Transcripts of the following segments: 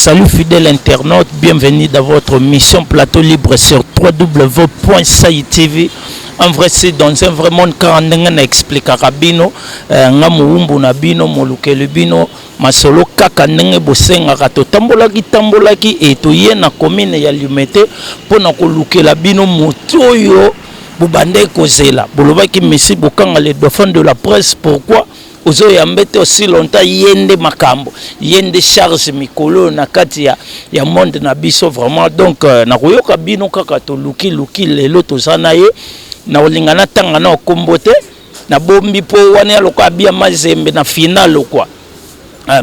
Salut fidèles internautes, bienvenue dans votre mission Plateau Libre sur www.saitv. En vrai, c'est dans un vrai monde quand on explique à Rabino, Ngamuumbu Nabino, Molukele Bino, Masolo Kaka Nenge Bosenga Rato, Tambolaki, et Toye na commune ya Lumete, pour na Kolukela Bino, Motoyo, Boubande Kozela, Bolobaki Messi Bokanga, les dauphins de la presse, pourquoi? Ozo yambete aussi longtemps yende makambo yende Charles Mikolo na kati ya monde na biso vraiment donc na koyoka bino kaka to luki lelo tozana ye na olingana tanga na okombote na bombi po wana loka bia mazembe na finale quoi.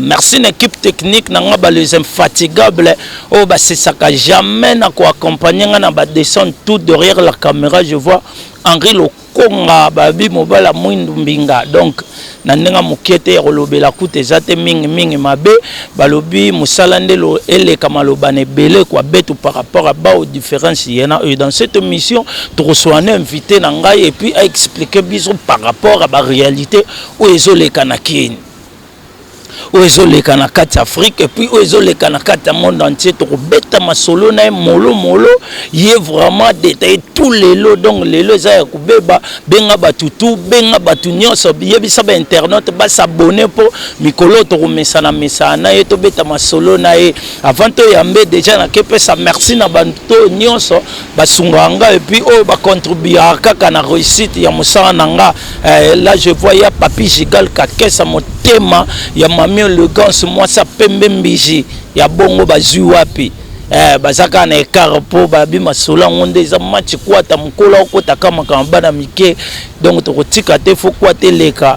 Merci une équipe technique na ngaba les infatigables oh bah c'est ça que jamais na ko accompagner na ba descendre tout derrière la caméra. Je vois Henri Lokonga babi mobala mwindu mbinga donc na ndenga mukete ya kolobela kute zate mingi mabe balobi musalande lo ele kamaloba ne belé quoi betu par rapport à ba aux différences yena et dans cette émission tu reçois un invité na ngai et puis à expliquer biso par rapport à la réalité où ezole kanakini Oezo le Kanakat Afrique et puis Oezo le Kanakat monde entier to beta masolo na molo yé vraiment détaillé tous les lots donc les lots za kubeba benga batutu benga batunyo so yebisa ba internet ba s'abonner pour mikolo to mesana mesana et to beta masolo na e avant to yambe déjà na kepe sa merci na banto nyonso basunganga et puis oh ba contribuer kaka na réussite ya musana nanga là je vois ya papi Gigal kakesa motema ya mami le gant moi ça pembe mbiji ya bongo bazui wapi bazaka na ekar po babi masola ngonde za match kwata mkola okota kama bana mike donc to kotika te faut kwate leka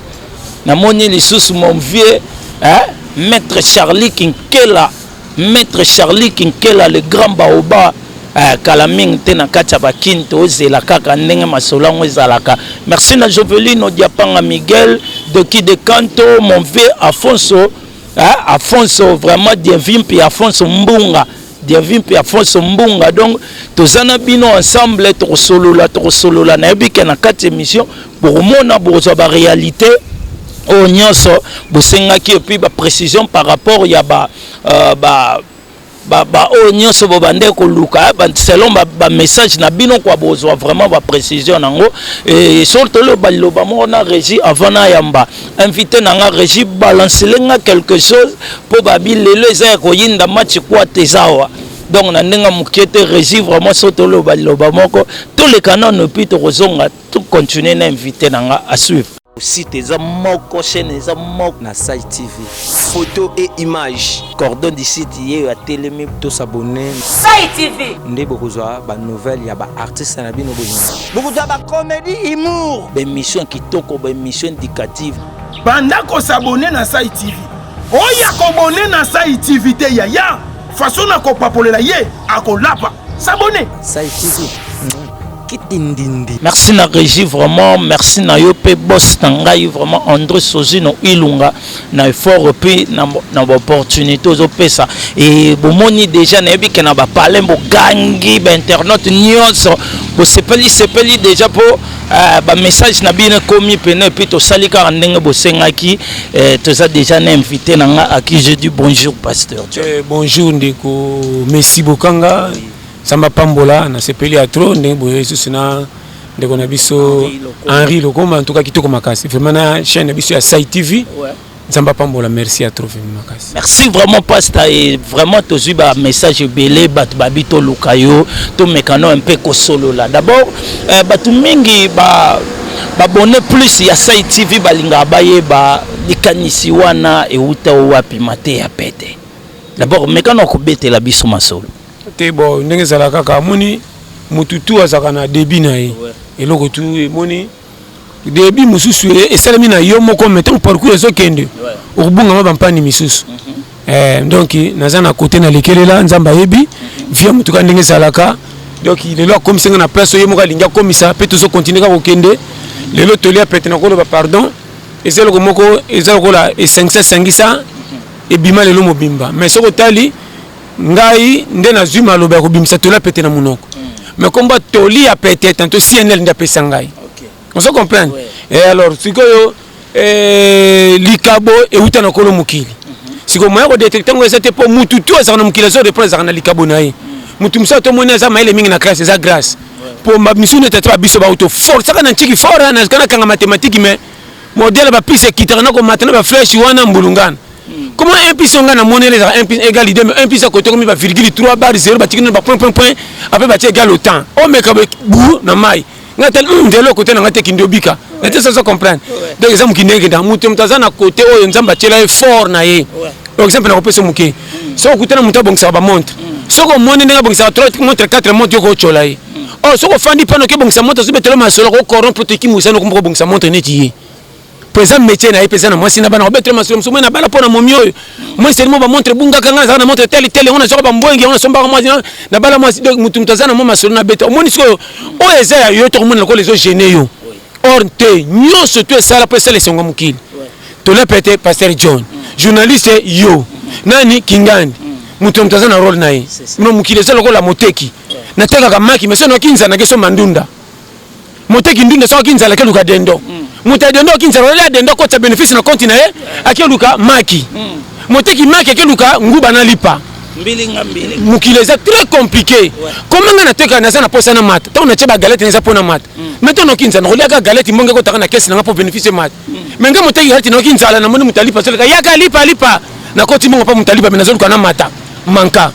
na moni lisusu mon vieux maître Charlie Kinkela le grand baoba kalaming tena kacha bakinto ozela kaka ndenge masola ngozalaka. Merci na Jovelino Diapanga Miguel Doki de Canto mon vieux Afonso Afonso vraiment bienvenue puis Afonso Mbunga donc tozana bino ensemble to solola na yebike na kati émission pour mona bozo ba réalité o nyonso bosengaki et puis ba précision par rapport ya ba o nyonso bobande ko luka selon ba message na bino kwa bozo vraiment ba précision nango et surtout le baloba mona régie avant na yamba invité nanga régie balance lenga quelque chose pour babi lelo eza ko yinda match kwa tezawa donc na ndenga mukete régie vraiment surtout le baloba moko tous les canaux ne peut rozonga tout continuer na invité nanga à suivre aussi tes moko chaîne eza moko na Site TV photo et image cordon d'ici hier à télé to s'abonner Site TV ndé bokozwa ba nouvelle ya ba artiste na bino bozo bokozwa ba comédie humour ba émission kitoko ba émission indicative banda ko s'abonner na Site TV oya ko abonner na Site TV te ya façon na ko papolela ye akolapa s'abonner Site TV. Merci na régie vraiment, merci na yope boss tangai vraiment André Sozi no ilunga na effort puis na opportunité aux pesa et bomoni déjà na yebi na ba parler bo gangi ba internet nyonso bo sepeli déjà pour ba message na bino komi pene puis to salika ndenge bo sengaki to ça déjà na invité na à qui je dis bonjour pasteur. Bonjour ndeko Messi Bokanga. Samba pambola na sepeli à trop ndenge boye susina ndeko na biso Henri Lokoma en tout cas kitoko makasi vraiment na chaîne na biso ya Site TV Samba pambola merci à trop makasi. Merci vraiment pasteur et vraiment to zuba message belé bat babito lukayo to mekano un peu ko solo là d'abord batu mingi ba bonne plus ya Site TV balinga baye ba likanisi wana e uta wapi mate ya pete d'abord mekano ko betela biso masolo te bo ndenge zala kaka moni mututu azaka na débit na ye eloko tu moni débit mususu esalemi na yo moko mettons parcours ezokende okubunga bampani misusu donc naza na côté na lekelela nzamba yebi via mutuka ndenge zalaka donc lelo akomisenga na place ye moko alingi akomisa pe tozo continuer ka kokende lelo tolia pete na koloba pardon ezaloko moko ezaloko la e500 ebima lelo mobimba mais soko tali ngai nde na zuma loba ko bimisa tola pete na munoko mais combat toli a pete tanto CNL nda pesa ngai on se comprend et alors sikoyo likabo e uta na kolo mukili siko moya ko détecter ngo c'était pour mutu tout ça na mukila zo reprendre ça na likabo na ye mutu msa to mona za maile mingi na classe za grâce pour ma mission n'était pas biso ba auto force ça kana nchiki fora na kana kanga mathématique mais modèle ba pise kitana ko maintenant ba flèche wana mbulungana comment un pise nga na monnaie les 1 pise égal idée mais un pise à côté comme ba virgule 3 barre 0 ba tikina ba point après ba égal au temps o meka bu na mai ngatel de l'autre côté na ngate kindobika n'était ça comprendre donc exemple kinenge da mutu mtazana côté oyo nzamba tela fort na ye par exemple na kopesa muke so kutana mutu abongisa ba montre so ko monnaie nga bongisa 3 montre 4 montre ko chola ye oh so ko fandi pano ke bongisa montre so betelo masolo ko corrompre to kimusano ko bongisa montre neti ye présent métier na epesa na mwasi na bana obetre masolo msomo na bala pona momio moi c'est mo ba montre bunga kanga za na montre tele on a so ba mbwengi on a somba mwasi na bala mwasi donc mutu mtazana mo masolo na beta omoni siko o eza ya yo to mona ko les gêner yo or te nyonso to esala po esala esonga mukili to le pete pasteur John journaliste yo nani kingandi mutu mtazana role na ye no mukili esala ko la moteki na teka kamaki mais sono kinza na keso mandunda moteki ndunda so kinza la keluka dendo mutadendo kinza la dendo ko ta bénéfice na compte na ye akeluka maki moteki maki akeluka nguba na lipa mbili mukile c'est très compliqué comment ngana teka na sana posa na mata ta una cheba galette neza pona mata maintenant kinza na rolia ka galette mbonga ko taka na caisse na pour bénéfice mata menga moteki galette no kinza la na moni mutalipa sele ka yaka lipa na koti mbonga pa mutalipa menazo ko na mata manka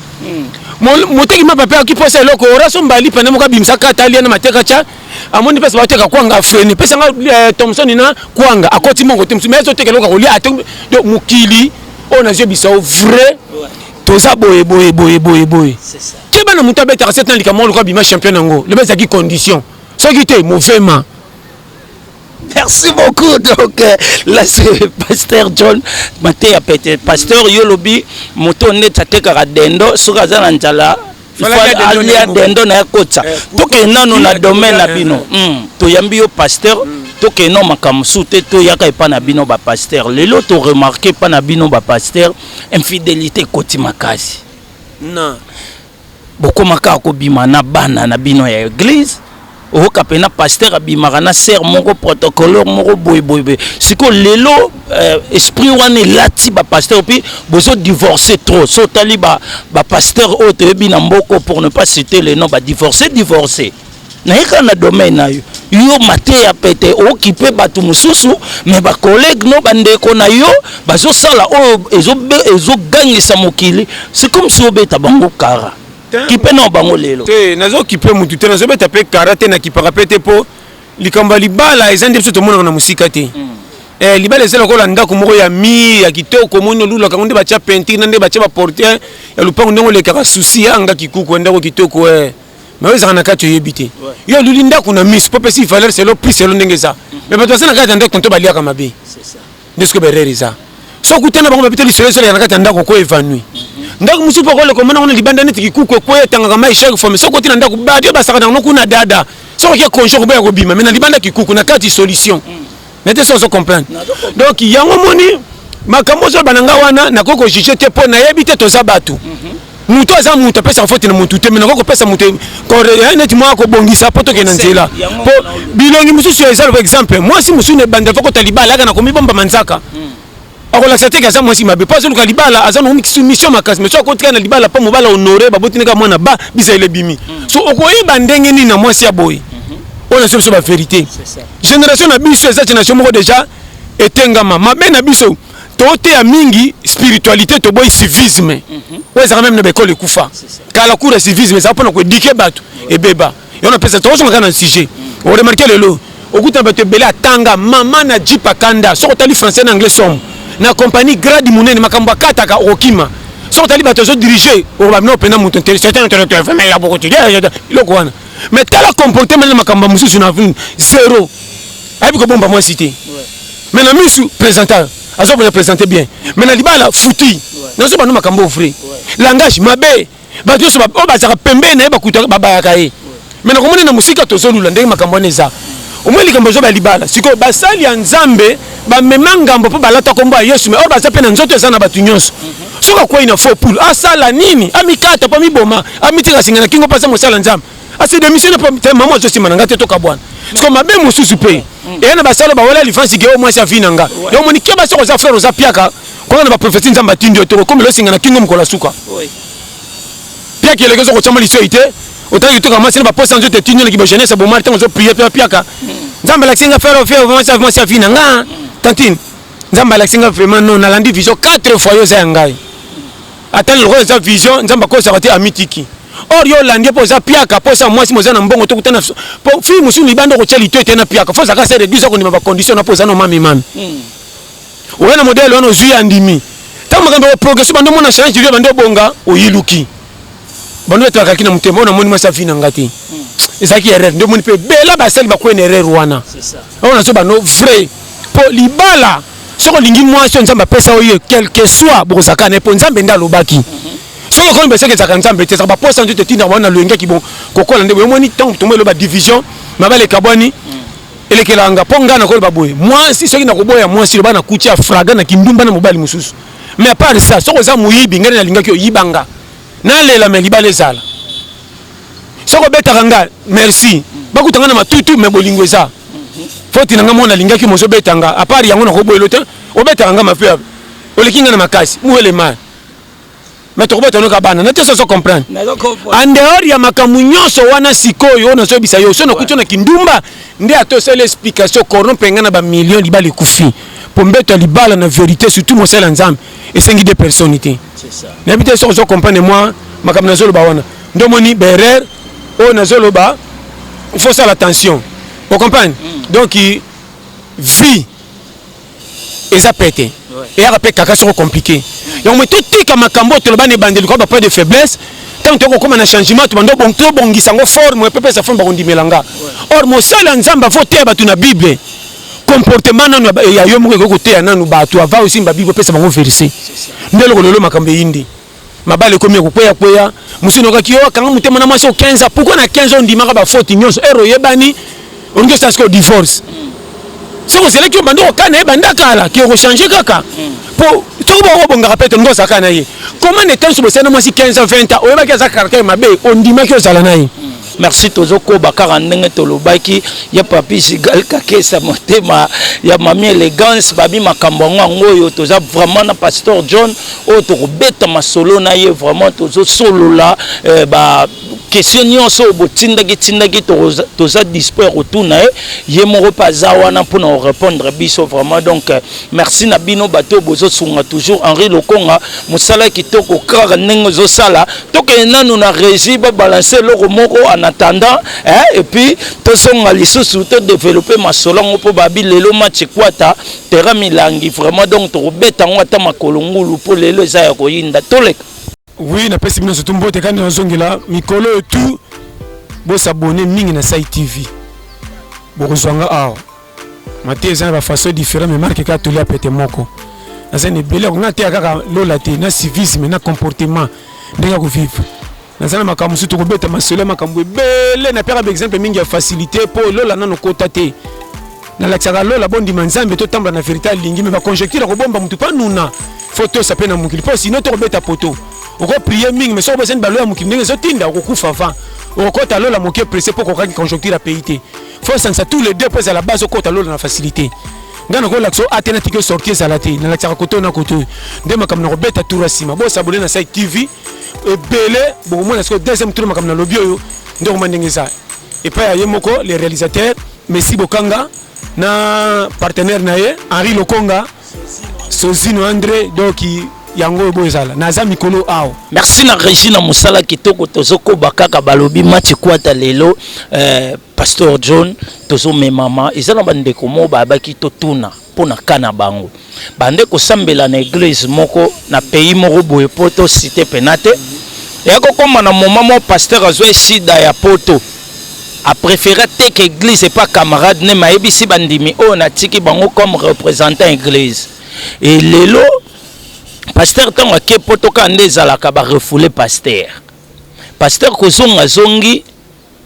moteki mapapa ki posa eloko oraso mbali pa na moka bimsaka talia na mateka cha amoni pesa bateka kwanga frene pesa nga Thompson na kwanga akoti mongo temsu mais teka eloko ko lia ato mukili on a jebiso vrai toza boye c'est ça tu bana muta beta cette lika mo ko bima champion nango le besa qui condition ce qui était mauvaisement. Merci beaucoup. Donc là c'est pasteur John Maté a pété pasteur Yolobi moto net ateka dendo suka za njala alia dendo na kota toke nano na domaine na bino to yambi yo pasteur toke no makamsu te to yaka epa na bino ba pasteur lelo to remarquer pa na bino ba pasteur infidélité koti makasi non boko maka ko bima na bana na bino ya église o kapena pasteur abimaka na ser moko protocole moko boy siko lelo esprit wane lati ba pasteur puis bozo divorcer trop so tali ba pasteur o te bina mboko pour ne pas citer le nom ba divorcer na yeka na domaine na yo mate ya pete occupé batu mususu mais ba collègue no bandeko na yo bazo sala o ezo gagner mokili c'est comme si obeta bango kara qui peut non bango lelo te nazo qui peut mutu te nazo beta pe karate na ki parapete po likamba libala ezande biso to mona na musika te libala ezela ko landa ko moko ya mi ya kitoko mono lula kango nde ba cha peinture nde ba cha ba portier ya lupango ndongo le kaka souci anga kikuko ndako kitoko mais vous en avez yebité yo lulinda kuna miss pop si valeur c'est le prix c'est le ndengeza mais bato sana kata ndako to balia kama be c'est ça ndesco bereriza so kutana bango bapita lisolo solo yana kata ndako ko evanui ndako musu poko le komana ona libanda neti kikuko ko etanga kama ishaka fome so kotina ndako badio basaka na kuna dada so ke konjo ko ba ko bima mais na libanda kikuko na kati solution n'était sans comprendre donc yango moni makambo so bananga wana na koko jije te po na yebite to sabatu mutu aza mutu pesa faute na mutu te menako pesa mutu ko net moi ko bongisa poto ke nanzela po bilongi mususu ezalo par exemple moi si musu ne banda foko talibala kana ko mibomba manzaka akola sete ka za moi si mabe pas luka libala aza no mission makasi mais so ko tika na libala pa mobala honorer baboti nika mwana ba bisa ile bimi so okoyeba ndenge ni na moi si aboy on a sur la vérité génération na biso eza génération moko déjà etengama mabe na biso tote ya mingi spiritualité to boy civisme weza même na bekole kufa kala kura civisme ça pona ko dike batu ebeba et on a pensé trop sur un sujet on remarquer le lot okuta bato belé atanga mama na jipa kanda so tali français na anglais somme na compagnie grade munene makambo kataka okima so tali bato zo diriger o ba no pena mutu certain intellectuel famille la beaucoup loko wana mais tala comportement na makambo mususu na zéro abi ko bomba moi cité mais na misu présentateur azo vous présenter bien mais na libala fouti nazo ba no makambo vrai langage mabe ba joso ba o ba zaka pembe na ba kuta ba ba kai mais na komona na musika to zolula ndenge makambo neza o mweli kambo zo ba libala siko ba sali ya nzambe ba memangambo po balata kombo ya Yesu mais o ba zape na nzoto eza na batu nyonso soka kwa ina faux poule asala nini amikata pa miboma amitika singana kingo pasa mosala nzambe assez de mission pas maman je suis mananga te toka bwana parce mabe mususu pe et na basalo ba wala lifansi ke au moins sa vinanga yo moni ke ba soko za frère za piaka Quand on a prophétie nzamba tindi otoko comme le singa na kingo mkola suka. Oui. Pia ki elekezo ko chama liso ite. Autant que tu commences à pas sans te tindi ki jeunesse bo mal temps zo prier piaka. Nzamba la singa faire vraiment ça fina nga. Tantine. Nzamba la singa vraiment non na landi vision 4 fois yo za ngai. Attends le roi za vision nzamba ko sa rate amitiki. Or yo landi po za piaka po sa mwasi moza na mbongo to kutana po fi musu ni bando ko cheli to tena piaka. Faut ça ka se réduire ko ni ba condition na po za no mami. Ouais na modèle on ozui andimi. Tant makambo progression bando mona change tu bando bonga oyiluki. Bando etaka kina mutemo na moni masa fina ngati. Ezaki erreur ndo moni pe bela ba sel ba ko une erreur wana. C'est ça. On a so bano vrai po libala soko lingi mwasi nzamba pesa oyo quel que soit bozaka ne po nzambe nda lobaki. Soko ko mbese ke zaka nzambe te ba posa nzo te tinda wana loyenga ki bon kokola ndebo moni tant tombe lo ba division mabale kabwani elekelanga ponga na ko ba boye mwasi soki na koboya mwasi lo bana kutia fraga na kindumba na mobali mususu. Mais à part ça soko za muyibi ngani na linga ki oyibanga na lela me libale zala soko betaka nga merci bakutanga na matutu me bolingo eza foti nanga mona linga ki mozo betanga à part yango na koboyelo te obetaka nga mafe olekinga na makasi muele mal mais to kobeta no kabana na te so comprendre en dehors ya makamu nyonso wana sikoyo na so bisa yo so na kuto na kindumba nde atose l'explication corrompenga na ba millions libale kufi pombeto libala na vérité surtout mo sala nzambe et sengi des personnalités C'est ça. n'habite so comprendre moi makamu na zolo ba wana ndo moni berer o na zolo ba il faut ça l'attention vous comprenez donc vie et ça pété et après kaka sont compliqué donc mais tout tika makambo to ba ne bandeli ko ba pas de faiblesse tant que comme na changement to bando bon to bongisa ngo forme pepe sa forme ba kondimelanga or mo sala nzamba faut te ba tu na bible comportement nanu ya yo mo ko te nanu ba tu ava aussi ba bible pesa bango verser ndelo ko lolo makambe yindi mabale komi ko kweya musino ka kiyo kanga mutema na maso 15 pourquoi na 15 on dimaka ba faute nyonso ero yebani on ngi ça que divorce c'est que c'est là que bando kana banda kala ki ko changer kaka po to ko bonga rapete ngo sakana ye comment est-ce que c'est na mwasi 15 20 ans oyeba ka zakaka mabe on dimaki o sala nayi. Merci tozoko bakara ndenge tolobaki ya papi sigal kakesa motema ya mami élégance babi makambo ngoyo toza vraiment na pasteur John o to beta masolo na ye vraiment tozo solo la ba question nyonso botindaki toza dispo retourna ye moko paza wana pour nous répondre biso vraiment donc merci na bino bato bozo sunga toujours Henri Lokonga musala kitoko kara ndenge zo sala toke nanu na régie ba balancer loko moko en attendant et puis to songa lisusu to développer masolo ngo babi lelo match kwata terrain milangi vraiment donc to beta ngata makolongulu pour lelo za ya koyinda toleka. Oui, na pesi bino surtout mbote kandi na zongela mikolo tout bo s'abonner mingi na Sai TV. Bo kozwanga aw. Maté za ba façon différent mais marque ka tolia pete moko. Na zene belé on te kaka lola te na civisme na comportement ndenge ko vivre. Na zana makamu surtout ko beta masolo makamu belé na pera exemple mingi ya facilité pour lola na no kota te. Na laksaka lola bondi manzambe to tamba na vérité lingi mais ba conjecture ko bomba mutu pa nuna. Photo ça peut na mukili po sinon to beta poto. On va prier ming mais so besoin balo ya mukindi zo tinda ko kufa fa o ko ta lola moké pressé pour ko conjoncture à payer faut ça tous les deux pour à la base ko ta lola na facilité ngana ko lakso alternative sortir salati na laksa ko to na ko to ndema kam na ko beta tour sima bo sabone na Sai TV e belé bon moi est-ce que deuxième tour makam na lobby yo ndo ko mandengisa et pas ya moko les réalisateurs Messi Bokanga na partenaire na ye Henri Lokonga Sozino André donc yango bozala naza mikolo awo. Merci na Regina Musala kitoko tozoko bakaka balobi match kwata lelo pasteur John tozo memama ezala bande komo babaki totuna pona kana bango bande ko sambela na église moko na pays moko boye poto cité penate ya ko koma na moment mo pasteur azwe sida ya poto a préféré teke église et pas camarade ne maebisi bandimi o na tiki bango comme représentant église et lelo pasteur tant que potoka ndezalaka ba refoulé pasteur kozonga zongi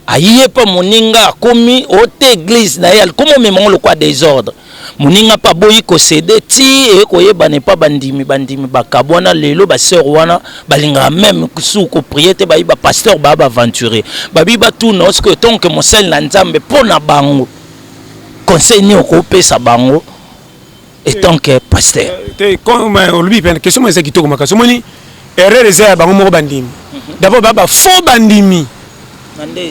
ayiye pa moninga komi ote église na yel comment memon le quoi désordre moninga pa boyi ko céder ti e ko yeba ne pa bandimi bakabwana lelo ba sœur wana balinga même sou ko prier te ba pasteur ba aventurer babi ba tout non que tant que mon sel na nzambe pona bango conseil ni ko pesa bango étant que pasteur. Comme on lui dit, question est qui tourne ma casse. Moni, erreur est à bango bandimi. D'abord, ba faux bandimi.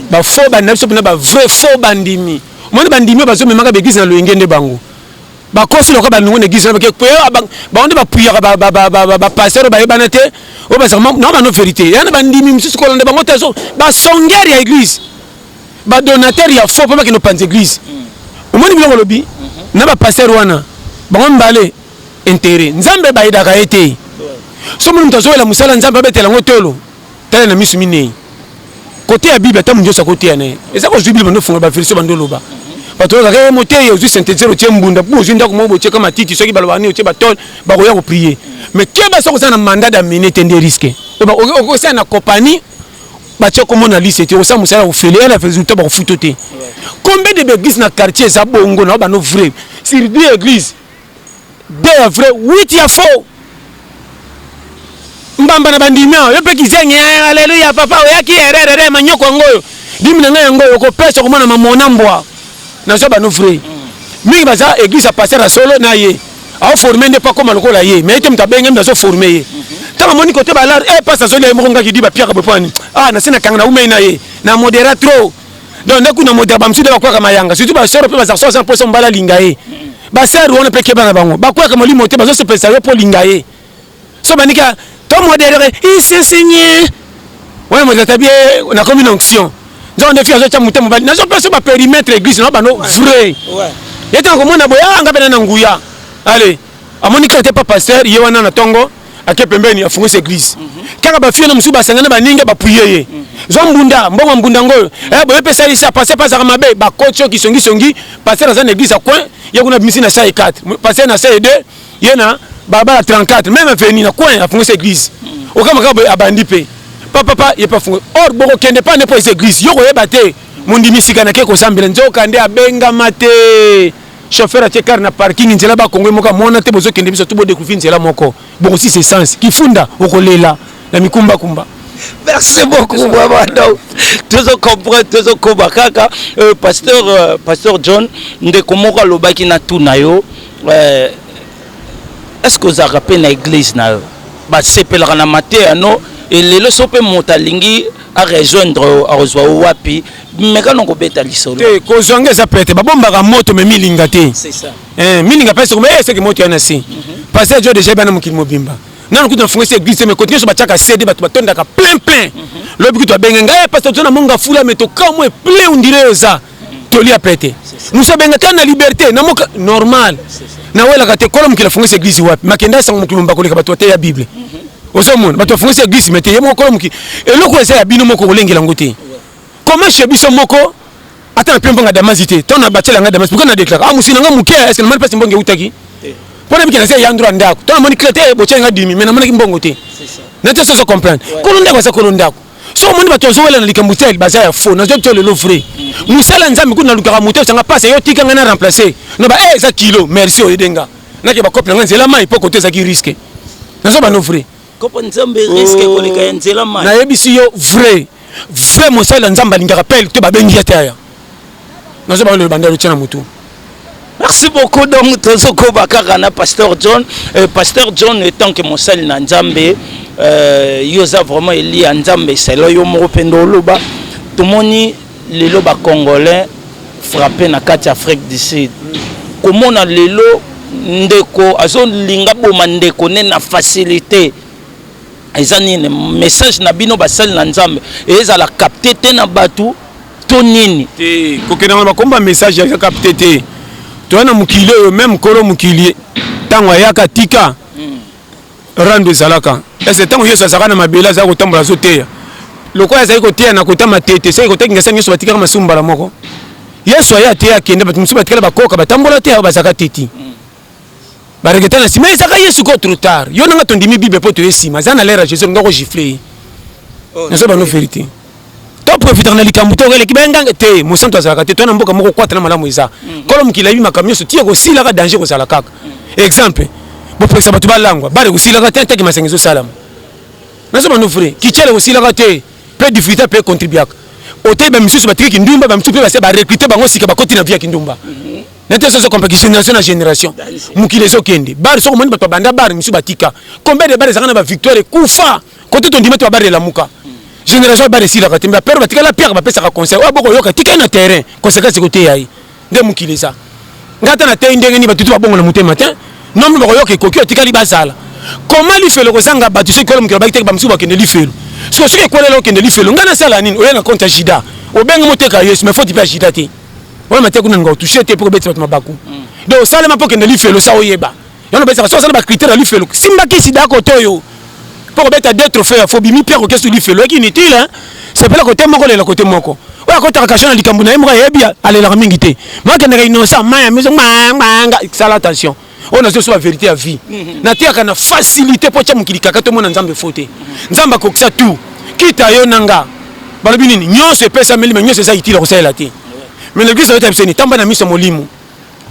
Ba faux bandimi, c'est pas vrai faux bandimi. Moni bandimi, parce que même quand l'église dans le ingénieur bango. Ba kosi loka ba nungu l'église na ke ba onde ba puya ba pasteur ba ebanate. O ba non ba no vérité. Yana bandimi misusu ko londe bango tezo ba songeri ya église. Ba donateur ya faux pas que no pan église. Moni biloko lobi. Na ba pasteur wana. Bango mbale intérêt nzambe baidaka ete so mundu azoela musala nzambe abetela ngo tolo tala na misu minei côté ya bible ta mundu sa côté ya ne eza ko bible bando funga ba version bando loba bato ka ke moté ozu synthétiser o tiembunda pour ozu ndako mo boche kama titi soki balobani o tie baton ba ko ya ko prier mais ke ba so ko sana mandat d'amener tende risque o ko sana compagnie ba tie ko mona liste te o sa musala o fele la résultat ba ko futote combien de églises na quartier za bongo na ba no vrai sur 10 églises 2 vrai 8 ya faux mbamba na bandimia yo pe kizenge haleluya papa oyaki erere manyoko ngoyo dimi na ngai ngoyo ko pesa ko mona mamona mbwa na so ba no vrai mingi baza église a passer à solo na ye a former ne pas comme lokola ye mais etem tabenga mbazo former ye tanga moni côté ba lar pasa solo ye mokonga ki di ba pierre bopani na sina kanga na umei na ye na modérat trop donc ndaku na modérat ba msude ba kwa kama yanga surtout ba soro pe ba sa 100% mbala linga ye basari wana peke bana bango bakwa kama limo te bazo se pesa yo po lingaye so banika to modéré il s'est signé ouais moi tabié na comme une onction donc de fiazo cha mutembo bali nazo pesa ba périmètre église na bano vrai ouais yeta ko mona boya ngapena na nguya allez amonika te pas pasteur ye wana na tongo ake pembeni afunga cette église kaka ba fio na musu basangana baninga ba prier zo mbunda mbongo mbunda ngoyo boye pesa isa passer pas à mabe ba coach qui songi passer dans une église à coin ya kuna bimisi na sa 4 passer na sa 2 yena baba 34 même venu na coin afunga cette église o kama ka abandi pe papa ye pas funga or boko kende pas ne pas cette église yo ko yebate mundi misika na ke ko sambela nzoka nde abenga mate chauffeur atie car na parking nzela ba kongo moka mona te bozo kende biso to bo découvrir nzela moko bon aussi c'est sens kifunda okolela na mikumba kumba. Merci beaucoup, donc tous comprendre, tous kaka pasteur John ndekomoka lobaki na tunayo est-ce que vous rappelez na église na ba sepelaka na maté no et lelo sope motalingi a rejoindre a rozwa wapi meka no kobeta lisolo te ko zonga za pete ba bombaka moto me milinga te c'est ça milinga pesa ko c'est que moto yana si pasteur John déjà bana mukili mobimba non kuta funga cette église mais continuer so bachaka CD batu batondaka plein lobi kuta benga pasteur John monga fula mais to kamwe plein on dirait ça toli a pété nous sabenga kana liberté na moka normal na wela kate kolom kila funga cette église wapi makenda sango mukilumba koleka batu ya bible osomona batu funga cette église mais te yemo kolom ki eloko eza ya bino moko kolengela ngote comment chez biso moko ata pe mbonga damazité tona batela nga damazité pourquoi na déclare musina nga muke est-ce que mal passe mbonge utaki pona bikela se yandro ndako tona moni clété bochenga dimi mais na moni mbongo te c'est ça so comprendre kolonda kwa sa kolondako so moni bato zo wela na likambutel baza ya faux na zo to le vrai musala nzambi kuna lukaka mutel sanga passe yo tika nga na remplacer no ba za kilo merci oyedenga na ke ba couple nga nzela mai po côté za ki risque na zo ba no vrai kopo nzambe risque koleka nzela mai na yebisi yo vrai musala nzamba linga rappel te ba bengi ya taya na zo ba le bandalo tena mutu. Merci beaucoup donc tozoko bakaka na pasteur John pasteur John étant que mosali na nzambe yoza vraiment eli ya nzambe selo yo moko pendo loba tomoni lelo ba congolais frappé na kati Afrique du Sud komona lelo ndeko azo linga boma ndeko ne na facilité ezani ne message na bino basali na nzambe ezala capter te na batu to nini te kokena ba komba message ya capter te toana mukili même koro mukili tango yaka tika rando zalaka est-ce tango yeso zakana mabela za kotambola zo teya lokola za koteya na kotama tete sai kotenga sangi so batika masumba la moko yeso ya teya kende batu musuba tikala bakoka batambola teya bazaka teti baregeta na sima ezaka yesu ko trop tard yo nanga tondimi bible poto yesima zana lera jesus ngako gifler na so ba no vérité to profiter na likambu to ngele kibenga te musanto azaka te to na mboka moko kwata na malamu eza kolo mukila bi makamyo so tie ko sila ka danger ko sala kaka exemple bo pesa batu balangwa bare ko sila ka te ke masengezo salam na so ba no vrai kichele ko sila ka te pe difficulté pe contribuer o te ba misusu batiki kindumba ba misusu pe ba se ba recruter bango sika ba kontina via kindumba N'était ce qu'on génération à génération. Mukile Sokende. Bar so komoni bato banda bar misu batika. Combien de bars zakana ba victoire kufa. Côté ton dimanche bar de la muka. Génération bar ici la katemba père batika la pierre ba pesa ka conseil. Wa boko yoka tika na terrain. Conséquence côté yayi. Nde mukile ça. Ngata na te ndenge ni batutu babongo na muté matin. Non me boko yoka kokyo tika li basala. Comment lui fait le kosanga batu so ko mukile ba tika ba musu ba kende li felu. So ce que quoi là kende li felu. Ngana sala nini? Oya na compte Jida. Obenga moteka yes mais faut tu pas Jida te. Ouais, mais tu as touché tes pour mettre ma bakou. Donc, ça, les que ne fait le ça, oyeba. Il y a des critères à lui faire. Si je suis d'accord, pour mettre des trophées, il faut bien pierre qu'est-ce que lui fait. Qui inutile, hein? C'est pas le côté moko, le côté moko. Ouais, quand tu as caché dans les cambounas, il y a bien aller la ramingité. Moi, quand tu as innocent, ça l'attention. On a ce soit vérité à vie. Natia kana facilité pour tchamu kilika tout le monde ensemble faute. Nzamba koksa tout. Kita yo nanga. Balobini nyo se pesa meli mais nyo se ça utile ko ça lati. Mais l'église va être absente. Tamba na misa molimo.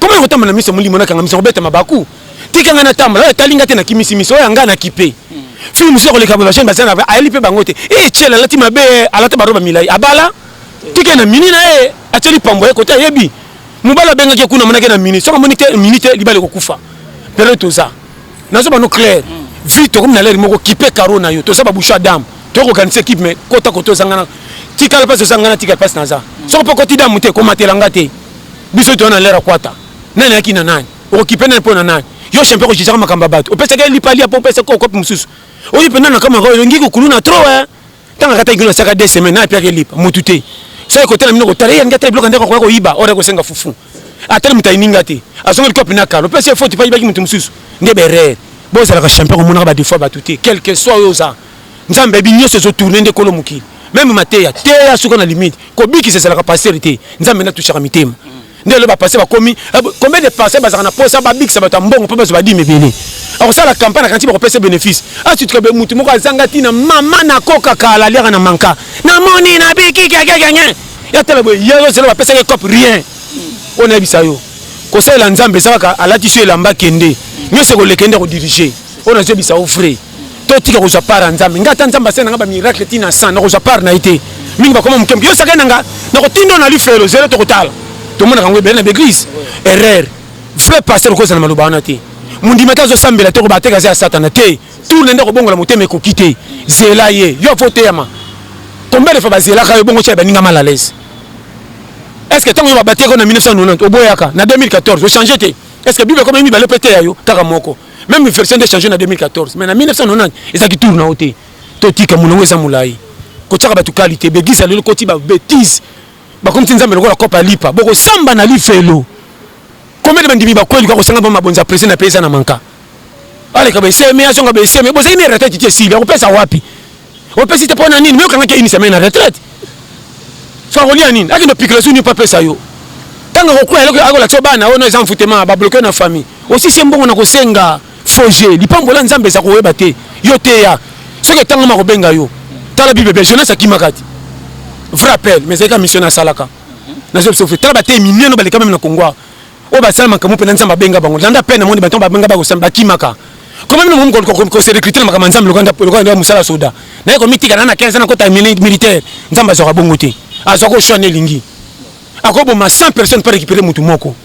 Comment on tamba na misa molimo na kanga misa obeta mabaku. Tika ngana tamba la talinga te na kimisi miso ya ngana kipe. Film sur le kabula chaîne basana ali pe bangote. Chela lati mabe alata baroba milai. Abala. Tika na mini na ateli pambo e kota yebi. Mubala benga ke kuna monake na mini. So monite minute libale ko kufa. Pero tout ça. Nazo bano clair. Vite comme na l'air moko kipe karo na yo. To ça ba boucha dam. To organiser équipe mais kota koto sangana. Tika passe sangana tika passe naza. So po koti dam te ko matelanga te. Biso to na l'air kwata. Nani akina nani? Okipe na po na nani? Yo champion ko jisaka makamba bato. Opesa ke lipali apo pesa ko kopi mususu. Oyi pena na kama ko ngi ko kuluna trop hein. Tanga kata ngino saka 2 semaines na pia ke lipa mutute. So ko tela mino ko tare ya ngata bloka ndeko ko iba ora ko senga fufu. Atele mutaininga te. Asonga kopi na kalo. Opesa faut pas ibaki mutu mususu. Ndebe rere. Bo sala ka champion ko mona ba des fois batute. Quel que soit yo ça. Nzambe bi nyoso zo tourner nde kolo mukili. Même mateya teya suko na limite. Ko biki c'est la capacité. Nzambe na toucher mitema. Ndelo ba passer ba komi combien de passer ba na posa ba biki ça ba tambongo pa ba zo ba di mebele. Alors ça la campagne quand tu ba pesa bénéfice. Ah tu te ka mutu moko azanga tina mama na koka kala lera na manka. Na moni na biki gagaganya. Ya tele bo yero c'est ba pesa ke cop rien. On a bisa yo. Ko ça la nzambe ça ka alati sur lamba kende. Nyose ko lekende ko diriger. On a bisa offrir. Totika ko za para nzambe ngata nzamba sena ngaba miracle tina sana ko za para na ite mingi ba koma mukembe yo saka nanga na ko tindo na li felo zero to kotala to mona kangwe bena beglise erreur vrai pasteur ko sana maluba na te mundi mata zo sambela to ko bateka za satana te tout le ndeko bongola moteme ko kite zela ye yo vote yama combien de fois ba zela ka yo bongo cha ba ninga mal à l'aise est-ce que tant yo ba bateka na 1990 oboyaka na 2014 o changer te est-ce que bible comme mi ba le pété yo kaka moko. Même une version de changer en 2014. Mais en 1990, ils ont qui tourne en haut. Totika mounoué zamulaï. Kochaka batu qualité. Begisa le koti ba bêtise. Ba comme tinza meloko la kopa lipa. Boko samba na lifelo. Combien de bandimi ba kweli kwa sanga ba mabonza presse na pesa na manka. Ale ka ba seme ya songa ba seme. Bo seme retraite ti sile. Ko pesa wapi? O pesa te pona nini? Mais kanga ke ini semaine na retraite. So rolia nini? Aki no piklesu ni pa pesa yo. Tanga ko kwa eloko akola tsobana ono ezam futema ba bloquer na famille. Aussi c'est mbongo na ko senga. Foger lipambola nzambe za koyeba te yo te ya soki tanga ma kobenga yo tala bible be jeunesse akimakati vrai appel mais c'est mission na salaka na zo sofi tala bate mineno baleka même na Kongo o ba salama kamu pena nzamba benga bango landa pena monde baton ba benga ba ko samba kimaka comme même ko se recruter makama nzambe lokanda musala soda na ko mitika na 15 ans kota militaire nzamba zo ka bongo te azoko shone lingi akobo ma 100 personnes pour récupérer mutu moko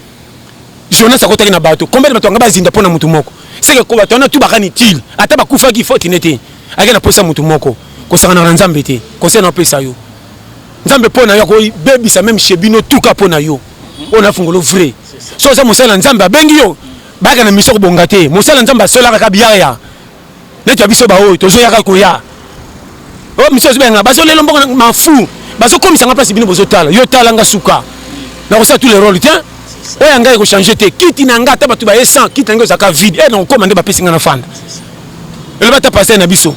jeunesse akotaki na bato combien de bato ngaba zinda pona mutu moko c'est que ko batona tu bakani til ata bakufa ki faute nete akena posa mutu moko ko sanga na nzambe te ko sena pesa yo nzambe pona yo ko bebisa même chebino tuka pona yo on a fungolo vrai so ça mosala nzambe abengi yo baka na mission ko bongate mosala nzambe sola ka biya ya netu abiso ba o to zo yaka ko ya o mission zo benga baso lelo mbongo mafu baso komisa nga place bino bozo tala yo tala nga suka na ko ça tous les rôles tiens oya ngai ko changer te kiti na ngata batu ba 100 kiti ngai zaka vide et non commande ba pesinga na fanda le bata passer na biso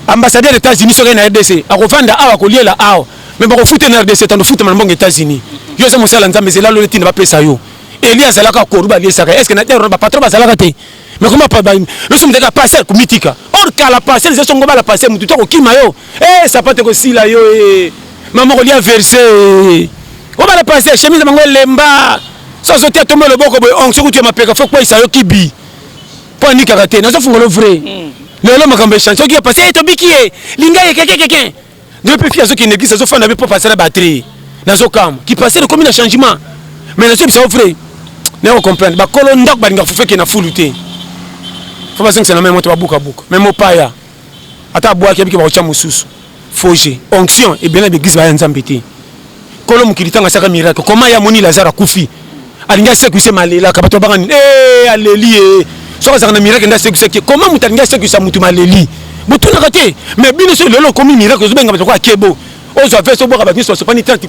ambassadeur des États-Unis so na RDC akovanda awa ko liela awa mais ba ko futer na RDC tando futer na mbongo États-Unis yo za mosala nzambe zela lo letina ba pesa yo Elias alaka ko ruba liesa est-ce que na terre ba patron ba salaka te mais comment pas le somme de ka passer ko mitika or kala passer ze songo ba la passer mutu to ko kima yo ça pas te ko sila yo maman ko lia verser on va le passer chemise mango lemba so so te tomber le boko boy on se kutu ma peka faut quoi ça yo kibi pour ni karaté na so fungolo vrai le lo makambe chancho qui est passé to biki linga quelqu'un depuis fia so qui n'existe so fa na be pour passer la batterie na so kam qui passer le commune changement mais na so bisa vrai ne comprendre ba kolo ndako ba linga fufe ke na fuluté faut pas que ça na même to buka même opaya ata boa ke biki ba cha mususu foje onction et bien l'église ba nzambete kolo mukilitanga saka miracle comment ya moni Lazare kufi alinga sekuse malela ka bato bangani aleli so ça na miracle nda sekuse comment mutalinga sekuse mutu maleli mutu na kate mais bino so lelo comme miracle zo benga bato kwa kebo ozo fait so boka ba biso so pani 30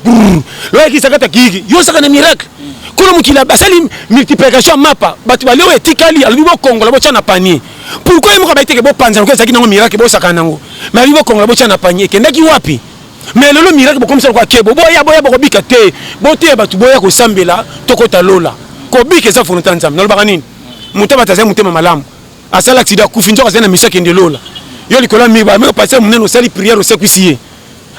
lo ki sakata kiki yo saka na miracle kolo mukila basali multiplication mapa bato baleo etikali alibo kongola bo chana panier pourquoi mo ka ba iteke bo panza ko saki na miracle bo saka nango mais alibo kongola bo chana panier kendaki wapi mais lelo miracle bo comme ça kwa kebo boya bo bika te bo te bato boya ko sambela tokota lola ko bika za fonu tanzam no bakani mutaba taza mutema malamu asala accident kufinjo ka zena misaki ende lola yo likola mi ba me passer muneno sali prière au sekwisier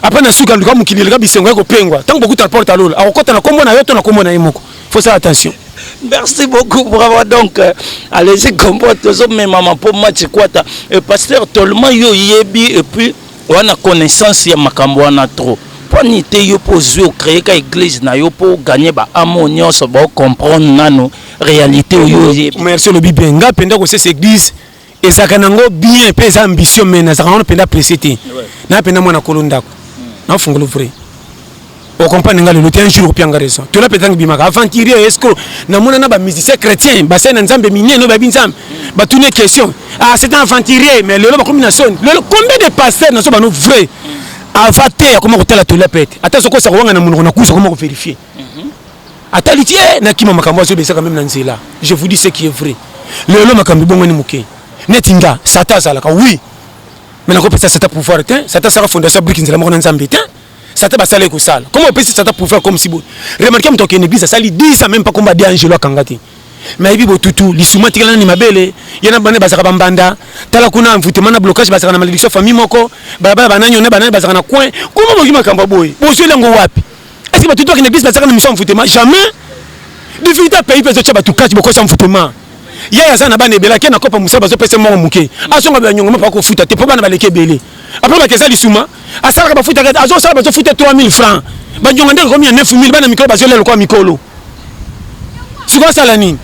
après na suka ndika mukilile ka bisengo ko pengwa tant beaucoup ta porte lola akokota na kombo na yo to na kombo na yemoko faut faire attention. Merci beaucoup, bravo. Donc, allez-y, comporte mais maman pour moi, tu quoi et pasteur, tellement yo yebi et puis on a connaissance ya makambo na trop. Pour nité yo pour jouer créer ka église na yo pour gagner ba harmonie so ba comprendre nano réalité yo yebi. Merci le bible nga penda ko cette église et ça kanango bien pesa ambition mais na ça on penda précité. Na penda mona kolondako. Na fungolo vrai. On comprend nga le un jour pianga raison to la pétanque bimaka aventurier escroc na mona na ba musicien chrétien ba sena nzambe minye no ba binzam ba tourner question c'est un aventurier mais le ba combinaison le combien de pasteurs na so ba no vrai avater comment hôtel to la pète ata soko sa wanga na munoko na kuisa comment vérifier ata litie na kima makambo so besa quand même na nzela je vous dis ce qui est vrai le makambo bongo ni muke netinga sata sala ka oui mais na ko pesa sata pouvoir te sata sara fondation brique nzela mo na nzambe te ça t'a passé les salles. Comment on peut ça t'a pour faire comme si bon. Remarquez moi ton église ça lui dit ça même pas comme dit Angelo Kangati. Mais il dit tout li souma tikala ni mabele yana bane basaka bambanda tala kuna envoûtement na blocage basaka na malédiction famille moko baba bananyo ne banana basaka na coin comment boki makamba boy bozo lengo wapi est-ce que tout une église basaka na mission envoûtement jamais difficulté pays peut se batu kati boko envoûtement ya za na bane bela ke na kopa musa bazo pese mo muke asonga ba nyongo pa ko futa te po bana baleke belé après ba keza li souma asala ba futa kati azo sala bazo futa 3000 francs ba nyongo ndeko combien 9000 bana mikolo bazo lelo kwa mikolo siko sala nini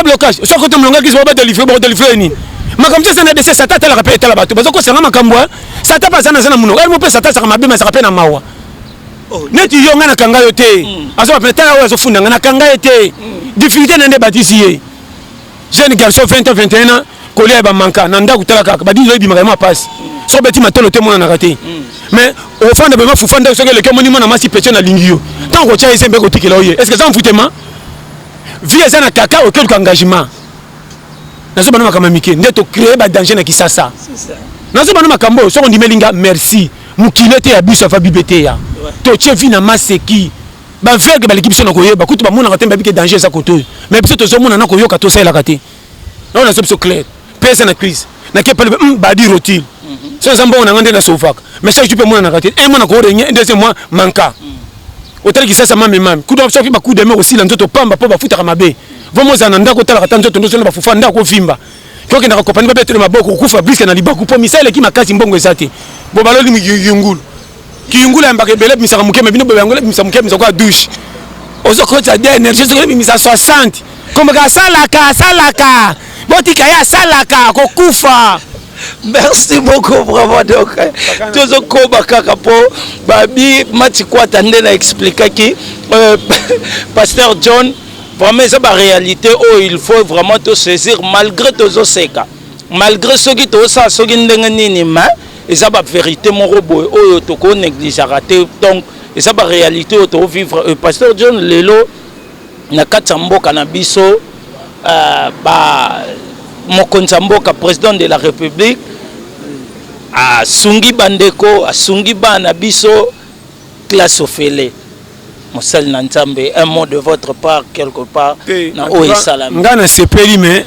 blocage so ko to mlonga kiso ba délivrer ni makambo ça na dese sata tala rapé tala bato bazo ko sanga makambo sata pa sana muno mo pe sata saka mabe masaka pe na mawa neti yo ngana kanga yo te azo ba tala wa zo funda ngana kanga yo te difficulté nende batisier jeune garçon 20 ans 21 ans collé ba manka nanda kutala kaka ba dizo bi makama passe so beti matolo te mona na raté mais au fond de ba fufanda so que le kemonimo na masi peche na lingio tant ko tia isembe ko tikela oye est-ce que ça en foutema vie ça na kaka au quelque engagement nazo bana makama mike ndeto créer ba danger na kisasa c'est ça nazo bana makambo so ko ndimelinga merci mukilete ya biso fa bibete ya to che vi na maseki ba vege ba l'équipe na koyeba kutu ba mona katemba bike danger za koto mais biso to zo mona na koyoka to sala kate non na so clair pesa na crise na ke pale ba di rotile so zambo na ngande na sofaka mais ça je peux mona na kate et mona ko renye deuxième mois manka hôtel qui ça mami kudu option ki ba kudu mais aussi la nzoto pamba po ba futa mabe vomo za na ndako tala kata nzoto ndozo na ba fufa ndako vimba ko ke na kopani ba betele maboko kufa briske na libaku po misale ki makasi mbongo ezate bo baloli mi yungulu ki yungulu ambake bele misaka mukeme bino bo yangula misaka mukeme za kwa douche ozo ko ta de énergie zo mi misa 60 comme ka salaka botika ya salaka ko kufa. Merci beaucoup, bravo. Donc, tous les combats kakapo, babi matikwata ndena expliquer qui Pasteur John vraiment c'est la réalité où il faut vraiment te saisir malgré tous les seka, malgré ce qui te ça ce qui ndenge nini mais c'est la vérité mon robot où tu ko néglige raté donc c'est la réalité où tu vivre Pasteur John lelo na katambo kanabiso ba mokonzi mboka président de la République a sungi bandeko a sungi bana biso classe ofele mosal na nzambe un mot de votre part quelque part na oye salam ngana sepeli mais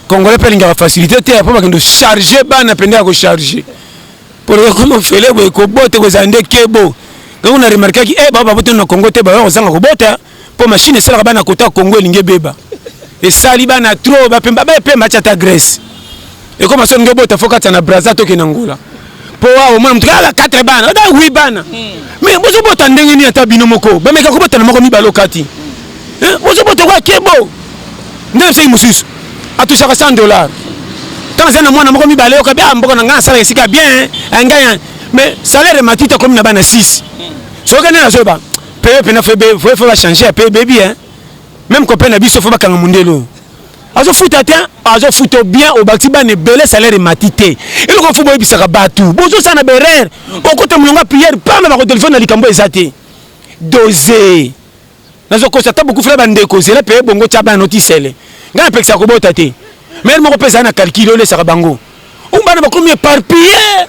congolais pelinga la facilité te pour ba kendo charger bana penda ko charger pour comment ofele bo ko bote ko zande kebo quand on a remarqué que baba bote na Congo te ba ozanga ko bota pour machine sala bana kota Congo linge beba et sali bana trop ba pemba ba pemba chata Grèce et comme ça ngo bota fokata na Brazza to kenangola po wa o mona mutala 4 bana da 8 bana mais bozo bota ndenge ni ata bino moko ba meka ko bota na moko mi balokati bozo bota kwa kebo ndenge seki mosusu atushaka $100 ntango zai na mwana moko mibale yoka bia mboka na ngai nasala esika bien ngai mais salaire matita komi na bana 6 soki nde nazoyeba peye pena fo bachange ya peye bebi même copain na biso fo bakanga mundelo azofuta te azofuta bien obakti bana ebele salaire emati te eloko fo boyebisaka bato bozosala na berere okota molonga priere pamba bakotelefone na likambo eza te dose nazokosa ta bokufula bandeko zela peye bongo tia bana notisele ngai napekisaka kobota te mais moko mpe ezala na calcule olesaka bango ombana bakomi éparpillé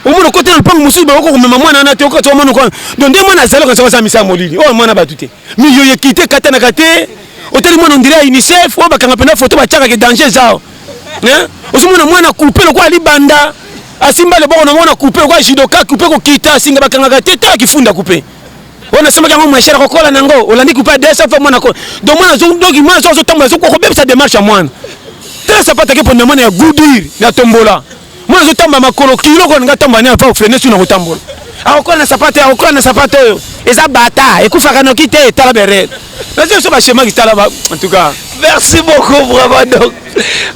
omona kote na lupango mosusu bakoko komema mwana wana te okati omona donc nde mwana azali okati okosa misala molili oyo mwana bato te miyo yekite katanaka te otali mwana ondire ya unicef oyo bakanga mpena foto batiakaka danger ezao ozomona mwana coupe lokwa alibanda asimba leboko na mwana coupe lokwa judoka coupe kokita asinga bakangaka te tala kifunda coupe oyo nasambaki yango mweshere kokola nango olandi coupe adesa fa mwana donc mwana doki mwana so azotambola azokokobebisa démarche ya mwana tala sapata ke ponda mwana ya gudir na tombola mwana azotamba makolo kilo ko nga tamba ne afa frene suna kotambola akokola na sapata oyo eza bata ekufaka noki te tala berere nazo so ba schéma qui tala ba en tout cas merci beaucoup vraiment donc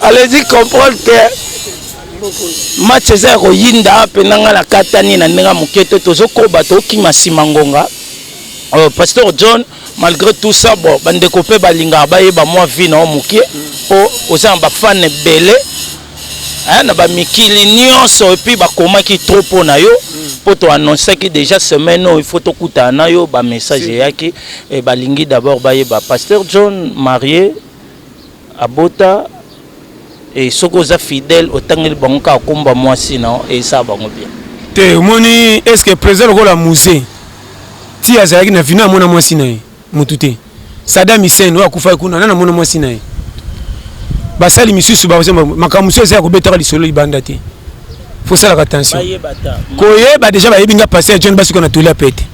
allez-y comprendre que match eza koyinda pena nga na katani na ndenge moketo tozokoba tokima nsima ngonga Pasteur John malgré tout ça bon bandeko pe balinga bayeba mwa vie na mokie oza ba fan belé na ba mikili nyonso et puis bakomaki trop pona yo po to annoncer que déjà semaine il faut tokuta na yo ba message yaki et balingi d'abord bayeba Pasteur John marié abota et soko za fidèle otangeli bango ka komba mwasi na et ça bango bien te moni est-ce que président ko la musée ti azaki na vina mona mwasi na ye mutu te Saddam Hussein wa kufa kuna na mona mwasi na ye basali misusu bazema makambo musu eza kobetaka lisolo libanda te faut ça la attention koyeba déjà bayebinga passer John basiko na tula pete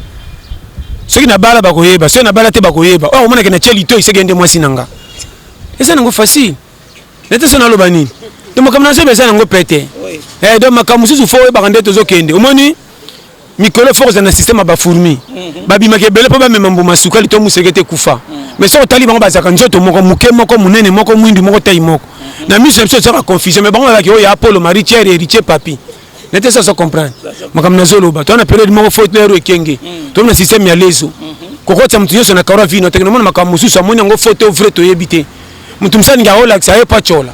soki na bala bakoyeba soki na bala te bakoyeba o mona ke na cheli to isegende mwasi nanga eza nango facile nete sona loba nini to makambo na sebe eza nango pete donc makambo musu fo yeba ndete zokende omoni mikolo force na système ba fourmi babima ke bele po ba memambo masuka lito musekete kufa mais so tali bango bazaka njoto moko muke moko munene moko mwindi moko tayi moko na mise so sera confusion mais bango ba ke o ya Apollo Marie Thierry héritier papi nete ça comprendre makam na zoloba to na période moko faute lero ekenge to na système ya lezo kokota mtu yoso na kara vino teknomona makam mususu amoni ngo faute vrai to yebite mtu msani ga ola xa epa chola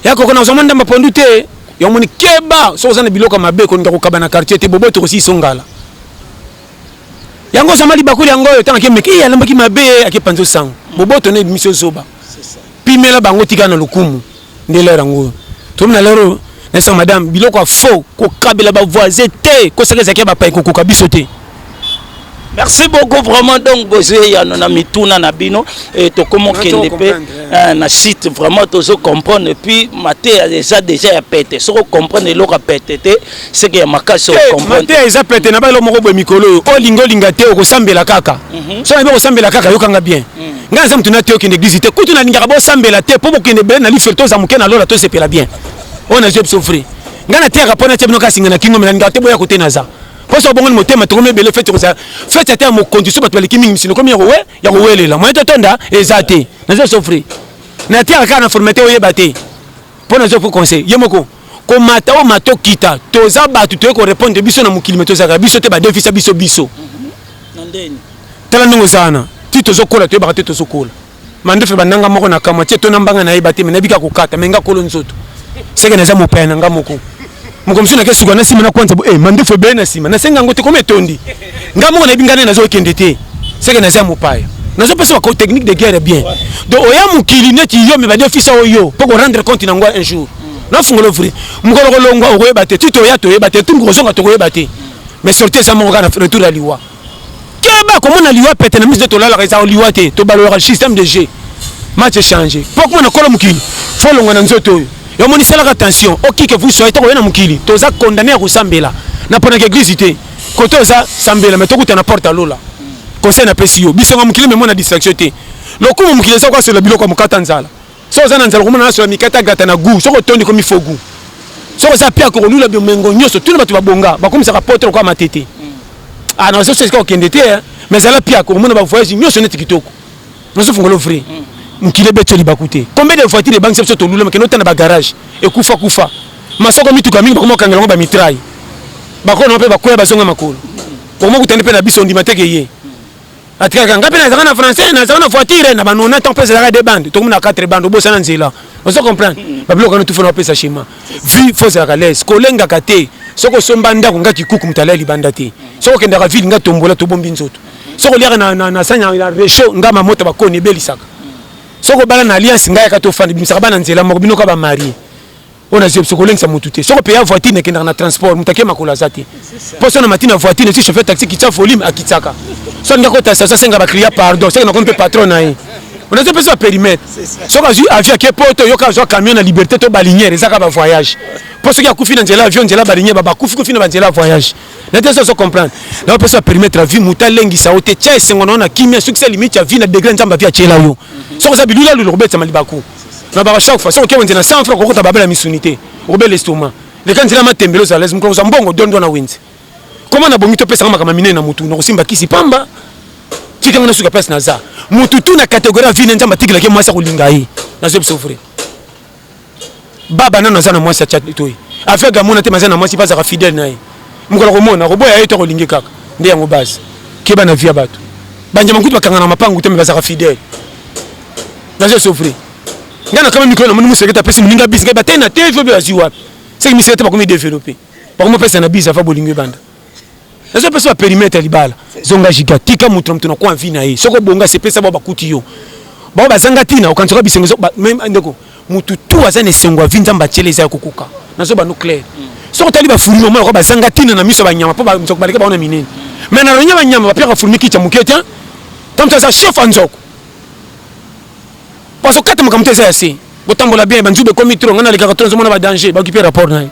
yako kona uzomanda mapondu te yomoni keba so zana biloko mabe ko ngako kabana quartier te bobo to aussi songala yango samali bakuli yango yo tanga kemeki ya lambaki mabe akepanzo sang bobo to ne mission zoba c'est ça pimela bango tika na lukumu ndele rango to mna lero na sa madame biloko a faux ko kabela ba voisin te ko sakeza ke ba pai ko kabiso te. Merci beaucoup vraiment donc bozé ya na mituna na bino et to comment kende pe na site vraiment to comprendre et puis maté déjà pété so comprendre le ka pété c'est que makaso comprendre maté eza pété na ba lo moko bo mikolo o lingo linga te ko sambela kaka so na ba ko sambela kaka yo kanga bien nga za mtuna te o kende église te kutu na linga ba sambela te po kende be na li felto za mukena lola to sepela bien on a jeb souffrir nga na te ka pona te bino ka singa na kingo na linga te boya ko tenaza parce que bon motema to komebele fait ça fait ça mo condition bato baliki mingi sino comme ya welela moi to tonda ezate na zo souffrir na tia ka na formaté oyebate pour na zo pour conseil yemoko ko mata o mato kita to za bato to ko répondre biso na mukilime to za biso te ba defisa biso nandeni tala ndongo sana ti to zo kola to ba to zo kola mandefe bananga moko na kama ti to na mbanga na yebate me na bika ko kata menga kolo nzoto seke na za mo pena nga moko mukomisi na kesuka na sima na kwanza mandefo be na sima na senga ngote comme tondi ngamo na bingane na zo kende te seke na za mopaya na zo pesa ko technique de guerre bien donc oya mukili neti yo me ba defisa oyo pour rendre compte na ngwa un jour na fungolo free mukolo kolongwa okoyeba te tito ya to yeba te tungo zonga to koyeba te mais sortir ça mon gars na retour à liwa keba comment na liwa pete na mise de to la reza liwa te to balora système de jeu match changé pourquoi na kolo mukili faut longa na nzoto oyo yo moni sala attention oki que vous soyez to na mukili to za condamné à kusambela na pona ke église te koto za sambela mais to kuta na porte lola conseil na pesio bisonga mukili mais mona distraction te lokumu mukili za kwa sur le biloko mukata nzala so za na nzala komona na sur mikata gata na gu so ko tondi comme fogu so za pia ko lula bi mengo nyoso tuna batu babonga bakomisa ka porte ko matete ah non so c'est ko kende te mais za la pia ko mona ba voyage nyoso ne tikitoko no so fungolo free mukile beto libaku te. Combien de voitures de banque c'est to lula makeno tana ba garage et kufa masoko mituka mingi bakoma kangela ngo ba mitraille bakona mpe bakoya bazonga makolo bakoma kutende pe na biso ndima teke ye atika ngapi na zana français na zana voiture na banona tant pesa la de bande to na 4 bande bosa na nzela on se comprend babilo kana tu fona pesa chima vi faut la laisse kolenga kate soko somba ndako ngaki kuku mutala libanda te soko kenda ka ville nga tombola to bombi nzoto soko liaka na sanya la réchaud ngama moto bakoni belisaka soko bala na alliance ngaya ka to fandi bisaka bana nzela moko bino ka ba mari ona zio psikoleng sa mututé soko payer voiture nekenda na transport mutake makula zati poso na matina voiture si chauffeur taxi kitsa volume akitsaka so ngako ta sa senga ba client pardon c'est na kompe patron na yi on a besoin de périmètre soko azu avion ke poto yoka zo camion na liberté to balinière ezaka ba voyage poso ki akufi na nzela avion nzela balinière ba kufi na nzela voyage na te so comprendre na besoin de périmètre la vie mutalengi sa ote tcha sengo na kimia succès limite ya vie na degré nzamba via chela yo soko za bilula lu robeta malibaku na ba chaque fois soko ke wenzena 100 francs ko ta babela misunité robel l'estomac le kan nzela matembelo za les mko za mbongo dondo na wenzi comment na bongi to pesa kama mine na mutu na kusimba kisi pamba tika ngana suka pesa na za mutu tu na catégorie vie nzamba tigela ke mwasa kulinga yi na zo souffrir baba nana za na mwasa chat toyi afeka mona te mazana mwasi pasa ka fidèle na yi mkola ko mona ko boya yeto ko lingi kaka ndi yango base ke bana via bato banja mangutu bakanga na mapangu te mbasa ka fidèle na zo souffrir ngana kama miko na munu seketa pesa mulinga bis ngai batena te fo be aziwa c'est que mi seketa ba komi développer ba komi pesa na bis afa bolingo banda nazo pesa ba périmètre libala zonga gigatika mutu mtu na kwa vina hii soko bonga se pesa ba bakuti yo ba bazanga tina okantoka bisengo même ndeko mutu tu azane sengwa vinza mbacheleza kukuka nazo ba nucléaire soko tali ba fulimo mo ko bazanga tina na miso ba nyama po ba mtoko baleka ba ona minene mais na ronya ba nyama ba pika fulmi kicha muketa tamta za chef anzoko parce que quand tu es assez, tu tambola bien, tu as commis trop, on a les caractères, on a pas danger, tu occuper rapport là.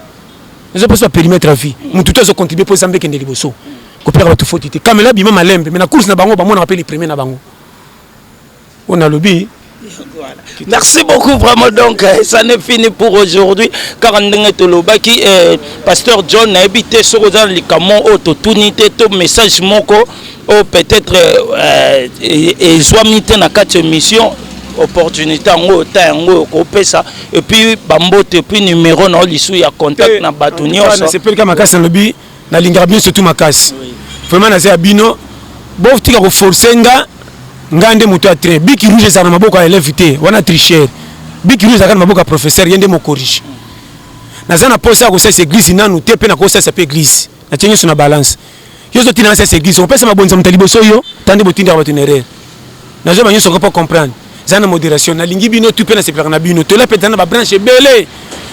Je pense pas périmètre à vie. Mon tout ça contribuer pour Zambie kende liboso. Coopérer tout faute. Kamela bima malembe, mais la course na bango, ba moi on appelle les premiers na bango. On a lobby. Merci beaucoup vraiment donc ça n'est fini pour aujourd'hui car ndenge tolobaki pasteur John a habité sur dans les camons auto tunité to message moko ou peut-être et zoamité na quatre émissions opportunité ngo tango ko pesa et puis bambote et puis numéro na lisu ya contact na batonio ça c'est pas comme makasi lobby na linga bien surtout makasi vraiment na za bino bo tika ko forcer ngande muto a très biki rouge ça na maboko a élevité wana tricher biki rouge ça na maboko professeur yende mo corrige na za na posa ko cette église nanu te pe na ko cette église na tenir sur na balance yo zo tina cette église on pesa mabonza mutaliboso yo tande botinda ba tenere na zo ba nyoso ko pas comprendre zana modération na lingi bino tu pe na sepela na bino to la pe na ba branche belé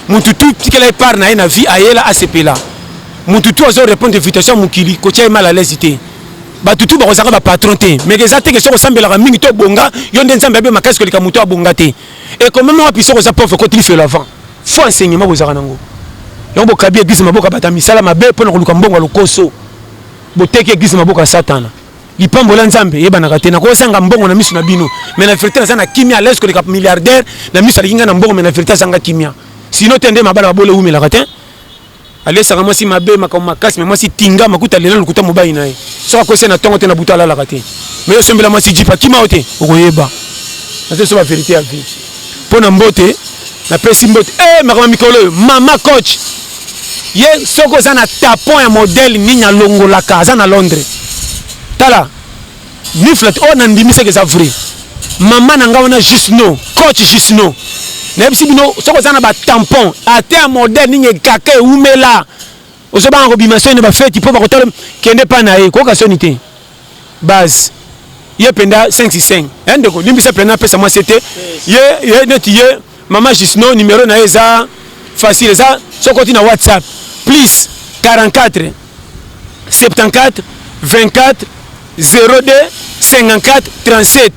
mutu tu tikela par na na vie ayela asepela mutu tu azo répondre invitation mukili ko tia mal à l'aise té ba tutu ba kozaka ba patron té mais que ça té que so sambela mingi to bonga yo nde nzambe be makasi ko lika mutu abonga té et comme même apiso ko za pauvre ko tri fait l'avant faut enseignement bozaka nango yo bo kabi église maboka bata misala mabe po na ko luka mbongo lokoso bo teke église maboka satana lipambola nzambe yebanaka te na ko sanga mbongo na misu na bino mais na vérité na kimia à l'aise ko lika milliardaire na misu alinga na mbongo mais na vérité sanga kimia sinon tende mabala babole umela katin allez sanga moi si mabe makasi mais moi si tinga makuta lela lukuta mobai nae so ko sena tongo te na buta la katin mais yo sembela moi si jipa kima ote okoyeba na so ba vérité à vie pona mbote na pesi mbote makama mikolo mama coach ye soko za na tapon ya modèle ninya longolaka za na Londres tala niflet on andimisa que ça vrai maman nanga wana juste no coach juste no na bisi bino soko za na ba tampon ate un modèle ninya kaka umela oso ba ngobimation ne ba feti po ba kotala kende pa na e ko ka sonité base ye penda 565 ndeko limbisa plena pesa moi c'était ye neti ye maman juste no numéro na eza facile ça soko tina WhatsApp plus 44 74 24 02 54 37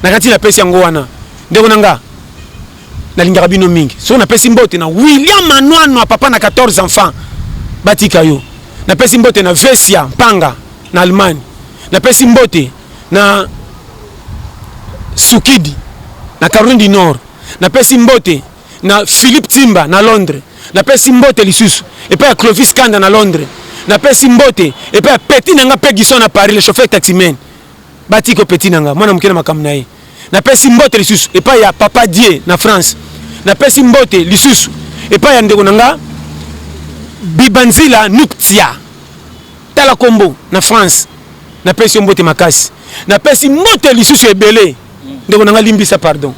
nakati na pesi yango wana ndeko nanga na lingaka bino mingi so na pesi mbote na William Manwano papa na 14 enfants batika yo na pesi mbote na Vesia Panga na Allemagne na pesi mbote na Sukidi na Caroline du Nord na pesi mbote na Philippe Timba na Londres na pesi mbote lisusu et puis Clovis Kanda na Londres na pesi mbote et puis petit nanga pe giso na Paris le chauffeur taximan batiko petit nanga mwana mukena makamna ye napesi mbote lisusu epai ya Papa Die na France, napesi mbote lisusu epai ya ndeko nanga Bibanzila Nuktia tala kombo na France, napesi mbote makasi, napesi mbote lisusu ebele ndeko nanga Limbisa pardon.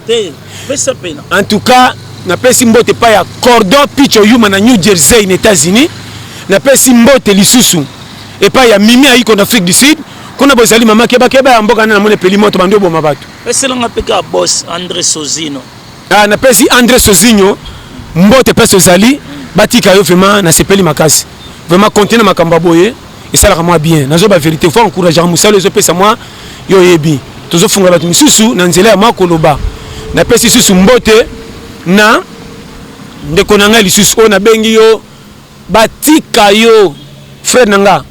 En tout cas napesi mbote epai ya Cordon Picho Yuma na New Jersey na États-Unis, napesi mbote lisusu epai ya Mimi Aiko na Afrique du Sud. Kuna bozali mama keba ya mboka na mone peli moto bando boma batu. Eselanga peka boss André Sozino. Ah na pesi André Sozino mbote pesa ozali batika yo vraiment na sepeli makasi. Vraiment continuer makamba boye et ça la moi bien. Nazo ba vérité faut encourager musalo zo pesa moi yo yebi. Tozo funga batu misusu na nzela ya makoloba. Na pesi susu mbote na ndeko nanga lisusu o na bengi yo batika yo frère nanga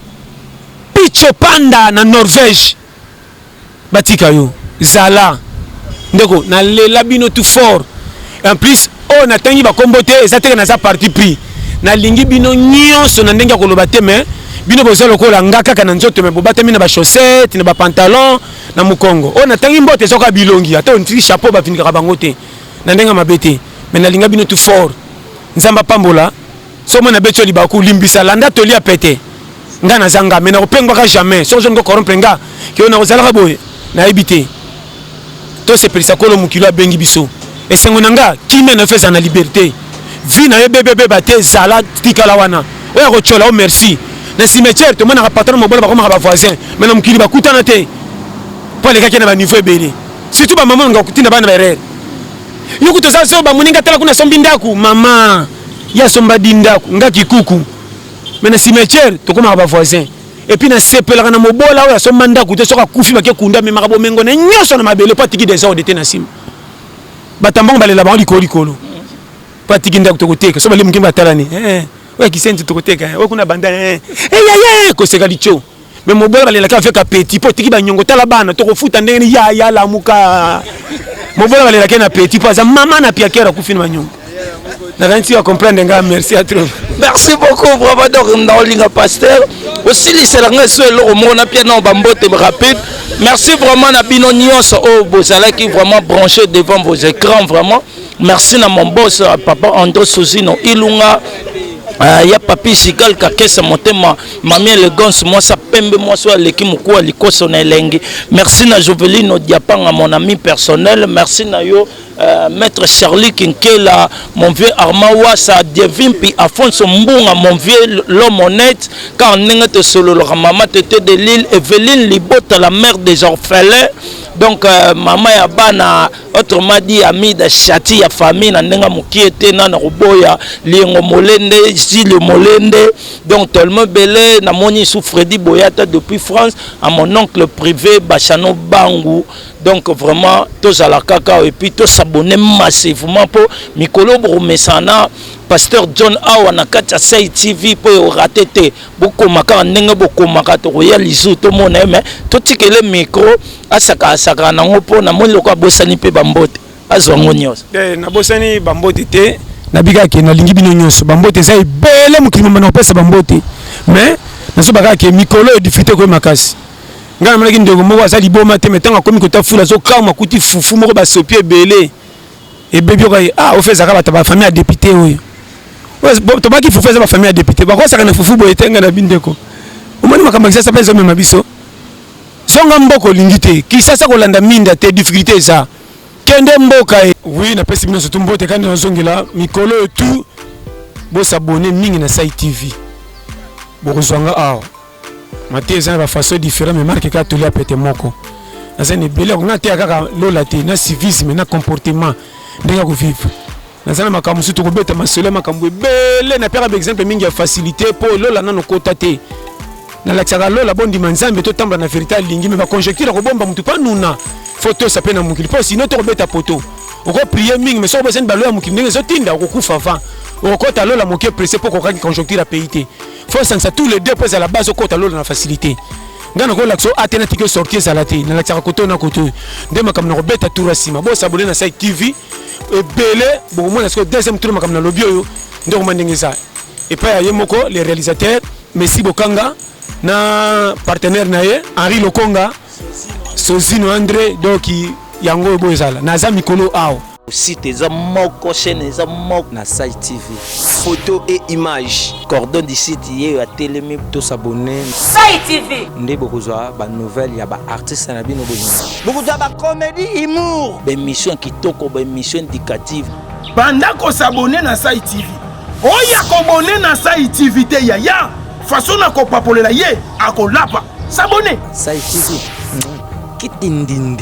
Picho Panda na Norvège batika yo zala ndeko na lela bino tout fort en plus on a tangi ba kombote ezateka na za parti pris na lingi bino nyonso na ndenge koloba te mais bino boza lokola ngaka kana nzoto me bobata mina ba chaussettes na ba pantalon na mukongo on a tangi mbote soka bilongi ata on tiri chapeau ba finika bango te na ndenga mabete mais na linga bino tout fort nzamba pambola so mona becho libaku Limbisa landa tolia pété nga na zanga mais na kopengwaka jamais so jeune ko corrompre nga ki on a ozalaka boye na ebité to se pelisa kolo mukilo abengi biso esengo nanga kimé na feza na liberté vi na bébé baté zala tikala wana oya ko chola o merci na cimetière to mona ka patron mo bola ba koma ba voisin mais na mukili ba kutana te pour les gars qui na ba niveau ebele surtout ba maman nga kutinda bana ba erreur yuko to sa so ba muninga tala kuna sombi ndaku mama ya somba dindaku nga kikuku mais na cimetière to koma ba voisin et puis na sepelaka na mobola oya somba ndaku te soka kufi ba ke kunda me makabo mengo na nyoso na mabele pa tiki des ordres te na sim batambong balela ba likolo pa tiki ndaku to koteka so bale mukimba talani oya kisenti to koteka oya kuna banda ko seka licho mais mobola balela ka feka petit po tiki ba nyongo tala bana to kofuta ndenge ya la muka mobola balela ke na petit po za mama na pia kera kufi na nyongo. Comprendre, merci à trop. Merci beaucoup, vraiment, donc, pasteur. Aussi, les Sélangais, on a bien rapide. Merci vraiment, Nabino Nyos, qui vraiment branché devant vos écrans, vraiment. Merci à mon boss, papa André Sozino, Ilunga. Ya papi sigal ka kesa motema mami elegance moi ça pembe moi soit leki mukua likoso na elengi. Merci na Jovelino Diapanga mon ami personnel, merci na yo maître Charlie Kinkela, mon vieux Armawa ça devine puis Alphonse Mbunga mon vieux l'homme honnête quand ninga te solo la maman tete de l'île Evelyne Libota la mère des orphelins. Donc maman ya bana autrement dit ami de chati ya famille na ndenga mukiete na roboya liengo molende le molende donc tellement belé na moni sous Freddy Boyata depuis France à mon oncle privé Bachano Bangu. Donc vraiment tous à la caca et puis tous s'abonner massivement pour Mikolo Bromesana pasteur John Awa na kacha Say TV pour rater beaucoup maka ndenge beaucoup maka to réaliser tout mon mais tout tikele micro asaka na ngopo na moni lokwa bosani pe bambote azwango nyos na bosani bambote te na biga ke na lingi bino nyos bambote sai bele mukilima na pesa bambote mais na so baka ke mikolo edifite ko makasi ngana malaki ndego moko azali boma te metanga komi kota fula so kama kuti fufu moko ba sopie belé et bébé ko au fait zaka ba famille a député oyo to baki fufu za ba famille a député ba ko saka na fufu boye tenga na bindeko omoni makamba kisa pesa mema biso songa mboko lingite kisasa ko landa minda te difficulté ça kende mboka oui na pesi bino surtout mbote kandi na zongela mikolo tout bo s'abonner mingi na Say TV bo kozwanga awa maté ça va façon différente mais marque ka tolia pété moko na zane belé on a té kaka lola té na civisme na comportement ndenge ko vivre na zane makambo surtout ko beta masole makambo belé na pera exemple mingi ya facilité pour lola na no kota té na laksaka lola bondi manzambe to tamba na vérité lingi mais va conjecture ko bomba mutu pa nuna photo ça peut na mukili po sinon to ko beta poto on ko prier mingi mais so ko sen balo ya mukili ndenge so tinda ko kufa va on ko ta lola moké pressé pour ko conjoncture à pays faut ça tous les deux à la base au côté l'eau na facilité ngana ko lakso alternative sortir salati na laksaka koto na koto ndema kam na ko beta tour asima bo s'abonner na Say TV et belé bon moi est-ce que deuxième tour makam na lobby yo ndeko mandenge ça et pas yemoko les réalisateurs Messi Bokanga na partenaire naye Henri Lokonga Sozino André donc yango ebo ezala naza mikolo awa site eza moko chaîne eza moko na Sai TV. Photo et image. cordon du site ye ya telemi To s'abonner. Sai TV. Nde bokozwa ba nouvelle ya ba artiste na bino bozwa. Beaucoup de comédie, humour. bémission kitoko bémission indicative banda kosabone na Sai TV oya kobone na Sai TV te yaya façon na kopapolela ye akolapa sabone Sai TV. Kitindindi.